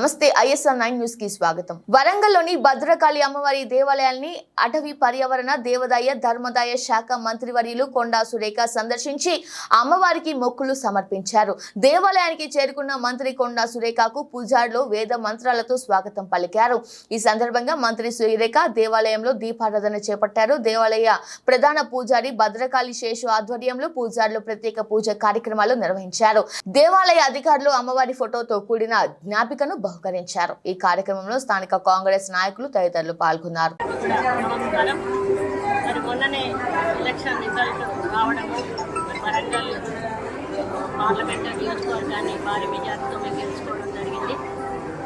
నమస్తే ISR 9 news కి స్వాగతం. వరంగల్లోని భద్రకాళి అమ్మవారి దేవాలయాన్ని అటవీ పర్యావరణ దేవాదాయ ధర్మదాయ శాఖ మంత్రివర్యులు కొండా సురేఖ సందర్శించి అమ్మవారికి మొక్కులు సమర్పించారు. దేవాలయానికి చేరుకున్న మంత్రి కొండా సురేఖకు పూజారులు వేద మంత్రాలతో స్వాగతం పలికారు. ఈ సందర్భంగా మంత్రి సురేఖ దేవాలయంలో దీపారాధన చేపట్టారు. దేవాలయ ప్రధాన పూజారి భద్రకాళి శేషు ఆధ్వర్యంలో పూజారులు ప్రత్యేక పూజ కార్యక్రమాలు నిర్వహించారు. దేవాలయ అధికారులు అమ్మవారి ఫోటోతో కూడిన జ్ఞాపికను బహుకరించారు. ఈ కార్యక్రమంలో స్థానిక కాంగ్రెస్ నాయకులు తదితరులు పాల్గొన్నారు.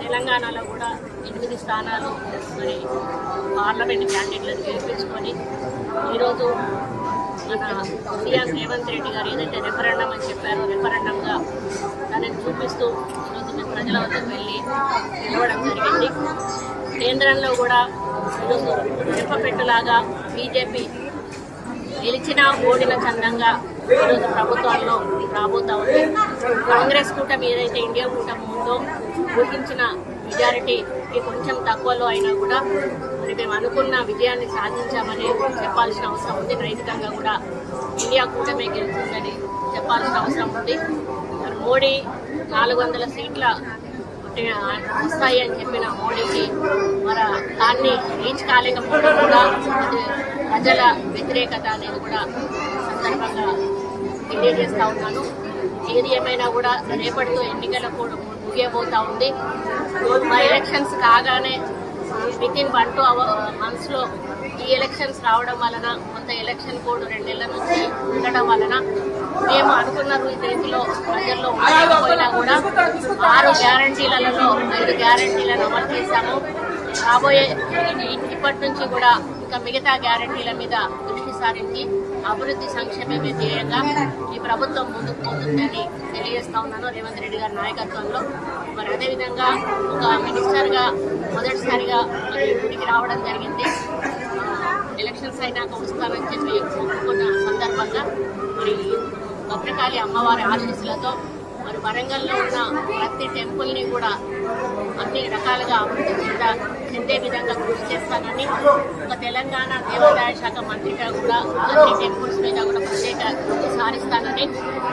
తెలంగాణలో కూడా 8 స్థానాలు మరి పార్లమెంట్ క్యాండిడేట్లను గెలిపించుకొని ఈరోజు మన సీఎం రేవంత్ రెడ్డి గారు ఏదైతే రెఫరెండం అని చెప్పారో రెఫరెండంగా దానిని చూపిస్తూ ఈరోజు మేము ప్రజల వద్దకు వెళ్ళి నిలవడం జరిగింది. కేంద్రంలో కూడా ఈరోజు చెప్పపెట్టులాగా బీజేపీ గెలిచిన ఓడిన చందంగా ఈరోజు ప్రభుత్వాల్లో రాబోతా ఉంది. కాంగ్రెస్ కూటమి ఏదైతే ఇండియా కూటమి ఉందో ఊహించిన మెజారిటీకి కొంచెం తక్కువలో అయినా కూడా మరి మేము అనుకున్న విజయాన్ని సాధించామని చెప్పాల్సిన అవసరం ఉంది. నైతికంగా కూడా ఇండియా కూటమి గెలుస్తుందని చెప్పాల్సిన అవసరం ఉంది. మరి మోడీ 400 సీట్ల వస్తాయి అని చెప్పిన మోడీకి మరి దాన్ని రీచ్ కాలేకపోవడం కూడా ప్రజల వ్యతిరేకత అనేది కూడా సందర్భంగా తెలియజేస్తా ఉన్నాను. ఏది ఏమైనా కూడా రేపటితో ఎన్నికల కూడా ముగియబోతా ఉంది. మా ఎలక్షన్స్ కాగానే వితిన్ 1 to 2 months ఈ ఎలక్షన్స్ రావడం వలన కొంత ఎలక్షన్ కోడ్ 2 నెలల నుంచి ఉండడం వలన మేము అనుకున్న రీతిలో ప్రజల్లో ఉండకపోయినా కూడా 6 గ్యారంటీలలో 5 గ్యారంటీలను అమలు చేశాము. రాబోయే ఇప్పటి నుంచి కూడా ఇంకా మిగతా గ్యారంటీల మీద దృష్టి సారించి అభివృద్ధి సంక్షేమమే ధ్యేయంగా ఈ ప్రభుత్వం ముందుకు పోతుందని తెలియజేస్తా ఉన్నాను. రేవంత్ రెడ్డి గారి నాయకత్వంలో మరి అదేవిధంగా ఒక మినిస్టర్గా మొదటిసారిగా మరి ఇంటికి రావడం జరిగింది. ఎలక్షన్స్ అయినాక వస్తానని చెప్పి ఒప్పుకున్న సందర్భంగా మరి భద్రకాళి అమ్మవారి ఆశీస్సులతో మరి వరంగల్లో ఉన్న ప్రతి టెంపుల్ని కూడా అన్ని రకాలుగా అభివృద్ధి చెందే విధంగా కృషి చేస్తానని ఒక తెలంగాణ దేవాదాయ శాఖ మంత్రిగా కూడా అన్ని టెంపుల్స్ మీద కూడా ప్రత్యేక దృష్టి సారిస్తానని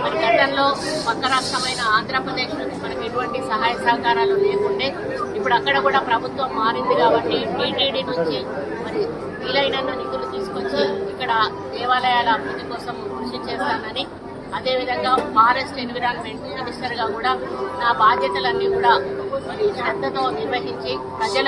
మరి గతంలో పక్క రాష్ట్రమైన ఆంధ్రప్రదేశ్ నుంచి మనకి ఎటువంటి సహాయ సహకారాలు లేకుండే ఇప్పుడు అక్కడ కూడా ప్రభుత్వం మారింది కాబట్టి టీటీడీ నుంచి మరి వీలైనంత నిధులు తీసుకొచ్చి ఇక్కడ దేవాలయాల అభివృద్ధి కోసం కృషి చేస్తానని అదేవిధంగా ఫారెస్ట్ ఎన్విరాన్మెంట్ మినిస్టర్గా కూడా నా బాధ్యతలన్నీ కూడా మరి శ్రద్ధతో నిర్వహించి ప్రజల